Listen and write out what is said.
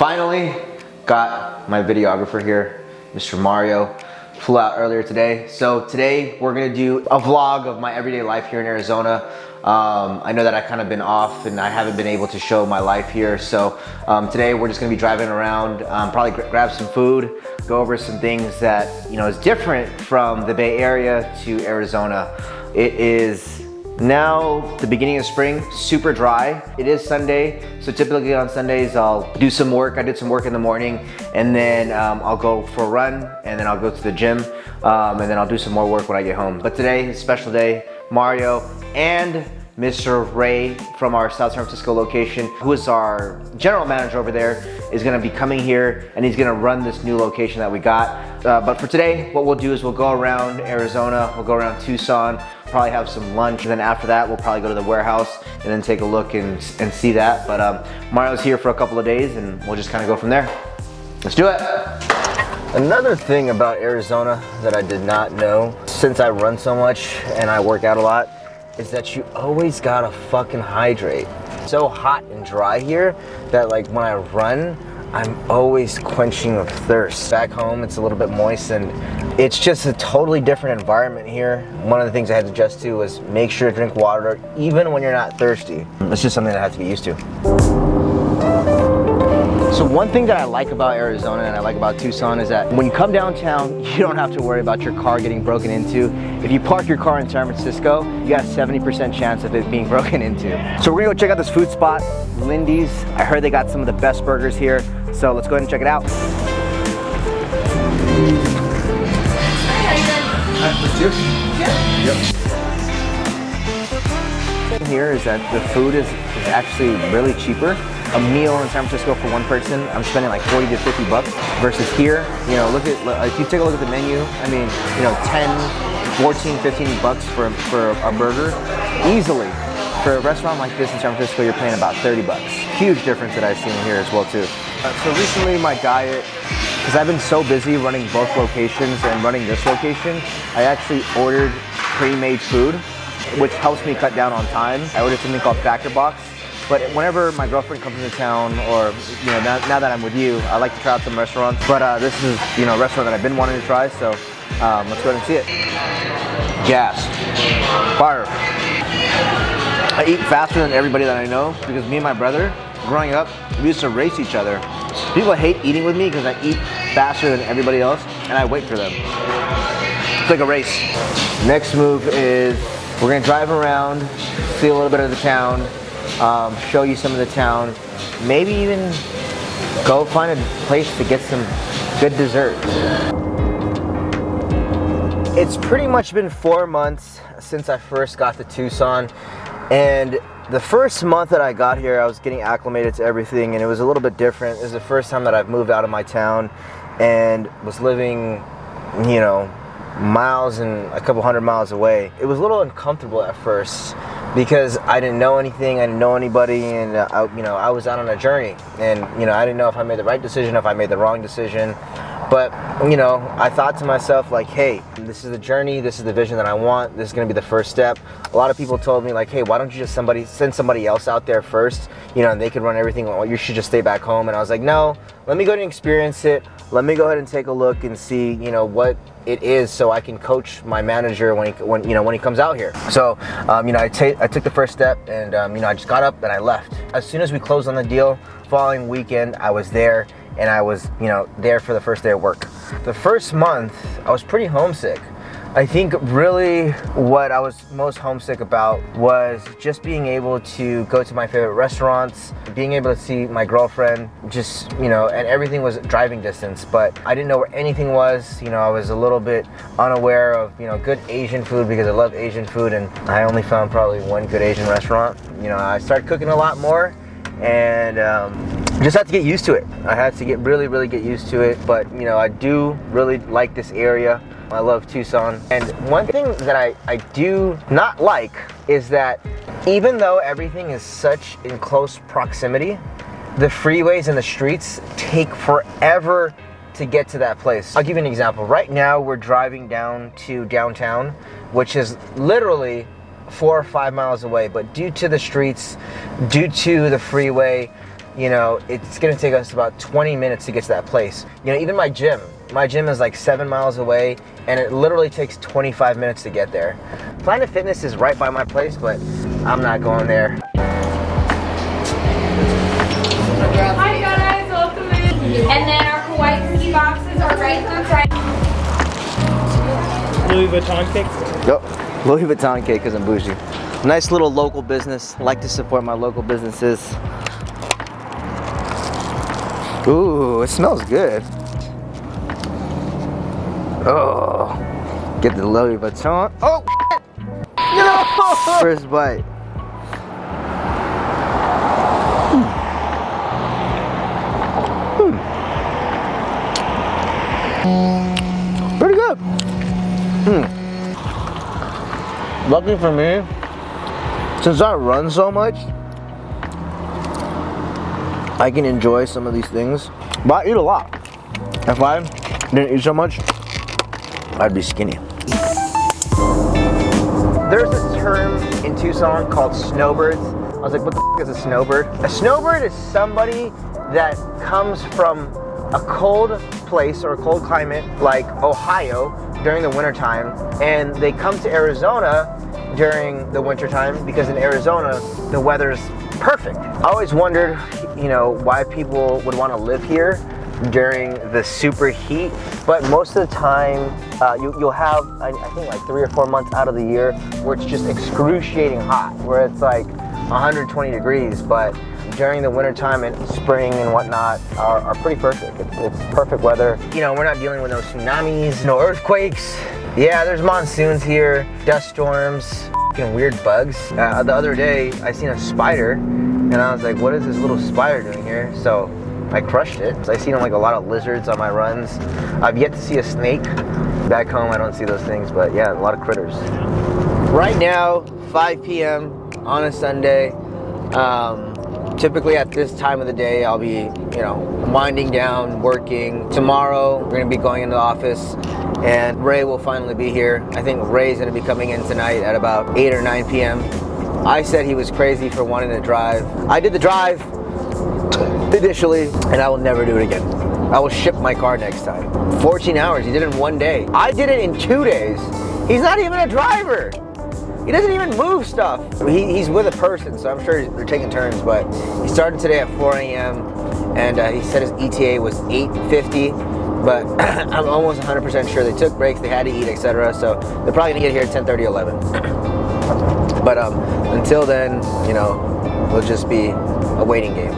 Finally got my videographer here, Mr. Mario. Flew out earlier today. So today we're gonna do a vlog of my everyday life here in Arizona. I know that I've kind of been off and I haven't been able to show my life here. So today we're just gonna be driving around, probably grab some food, go over some things that, is different from the Bay Area to Arizona. It is now the beginning of spring, super dry. It is Sunday, so typically on Sundays I'll do some work. I did some work in the morning, and then I'll go for a run, and then I'll go to the gym, and then I'll do some more work when I get home. But today is a special day. Mario and Mr. Ray from our South San Francisco location, who is our general manager over there, is gonna be coming here, and he's gonna run this new location that we got. But for today, what we'll do is we'll go around Arizona, we'll go around Tucson, probably have some lunch, and then after that we'll probably go to the warehouse and then take a look and see that. But Mario's here for a couple of days and we'll just kind of go from there. Let's do it. Another thing about Arizona that I did not know, since I run so much and I work out a lot, is that you always gotta fucking hydrate. It's so hot and dry here that like when I run, I'm always quenching of thirst. Back home, it's a little bit moist and it's just a totally different environment here. One of the things I had to adjust to was make sure to drink water even when you're not thirsty. It's just something that I have to get used to. So one thing that I like about Arizona and I like about Tucson is that when you come downtown, you don't have to worry about your car getting broken into. If you park your car in San Francisco, you got a 70% chance of it being broken into. So we're gonna go check out this food spot, Lindy's. I heard they got some of the best burgers here. So let's go ahead and check it out. Yep. Here is that the food is actually really cheaper. A meal in San Francisco for one person, I'm spending like 40 to 50 bucks versus here, look at, if you take a look at the menu, I mean, 10, 14, 15 bucks for a burger, easily. For a restaurant like this in San Francisco, you're paying about 30 bucks. Huge difference that I've seen here as well too. So recently my diet, because I've been so busy running both locations and running this location, I actually ordered pre-made food, which helps me cut down on time. I ordered something called Factor Box. But whenever my girlfriend comes into town, or now that I'm with you, I like to try out some restaurants. But this is a restaurant that I've been wanting to try, so let's go ahead and see it. Gas, fire. I eat faster than everybody that I know because me and my brother, growing up, we used to race each other. People hate eating with me because I eat faster than everybody else, and I wait for them. It's like a race. Next move is we're gonna drive around, see a little bit of the town. Show you some of the town, maybe even go find a place to get some good dessert. It's pretty much been 4 months since I first got to Tucson, and the first month that I got here I was getting acclimated to everything and it was a little bit different. It was the first time that I've moved out of my town and was living, miles and a couple hundred miles away. It was a little uncomfortable at first because I didn't know anything, I didn't know anybody, and I was out on a journey, and I didn't know if I made the right decision, if I made the wrong decision. But I thought to myself like, hey, this is the journey, this is the vision that I want, this is gonna be the first step. A lot of people told me like, hey, why don't you just send somebody else out there first, and they can run everything, or you should just stay back home. And I was like, no, let me go ahead and experience it. Let me go ahead and take a look and see, what it is, so I can coach my manager when he comes out here. So, I took the first step, and I just got up and I left. As soon as we closed on the deal, following weekend, I was there, and I was, there for the first day of work. The first month, I was pretty homesick. I think really what I was most homesick about was just being able to go to my favorite restaurants, being able to see my girlfriend, just, and everything was driving distance, but I didn't know where anything was. I was a little bit unaware of, good Asian food because I love Asian food, and I only found probably one good Asian restaurant. I started cooking a lot more, and just had to get used to it. I had to really get used to it, but I do really like this area. I love Tucson. And one thing that I do not like is that even though everything is such in close proximity, the freeways and the streets take forever to get to that place. I'll give you an example. Right now we're driving down to downtown, which is literally 4 or 5 miles away, but due to the streets, due to the freeway, you know, it's gonna take us about 20 minutes to get to that place. You know, even my gym is like 7 miles away, and it literally takes 25 minutes to get there. Planet Fitness is right by my place, but I'm not going there. Hi guys, welcome in. And then our Hawaii ski boxes are right there, right? Louis Vuitton cake? Yep, Louis Vuitton cake because I'm bougie. Nice little local business. Like to support my local businesses. Ooh, it smells good. Oh, get the Louis Vuitton. Oh, no! First bite. Pretty good. Lucky for me, since I run so much, I can enjoy some of these things, but I eat a lot. If I didn't eat so much, I'd be skinny. There's this term in Tucson called snowbirds. I was like, what the f is a snowbird? A snowbird is somebody that comes from a cold place or a cold climate like Ohio during the wintertime, and they come to Arizona during the wintertime because in Arizona the weather's perfect. I always wondered, you know, why people would want to live here during the super heat, but most of the time you'll have, I think, like 3 or 4 months out of the year where it's just excruciating hot, where it's like 120 degrees, but during the wintertime and spring and whatnot are pretty perfect. It's perfect weather. You know, we're not dealing with no tsunamis, no earthquakes. Yeah, there's monsoons here, dust storms, fucking weird bugs. The other day, I seen a spider, and I was like, what is this little spider doing here? So I crushed it. I seen like a lot of lizards on my runs. I've yet to see a snake. Back home, I don't see those things, but yeah, a lot of critters. Right now, 5 p.m. on a Sunday. Typically at this time of the day, I'll be, you know, winding down, working. Tomorrow, we're gonna be going into the office, and Ray will finally be here. I think Ray's gonna be coming in tonight at about 8 or 9 p.m. I said he was crazy for wanting to drive. I did the drive initially, and I will never do it again. I will ship my car next time. 14 hours, he did it in 1 day. I did it in 2 days. He's not even a driver. He doesn't even move stuff. He's with a person, so I'm sure they're taking turns, but he started today at 4 a.m. and he said his ETA was 8:50, but I'm almost 100% sure they took breaks, they had to eat, etc. So they're probably gonna get here at 10:30, 11. But until then, you know, it'll just be a waiting game.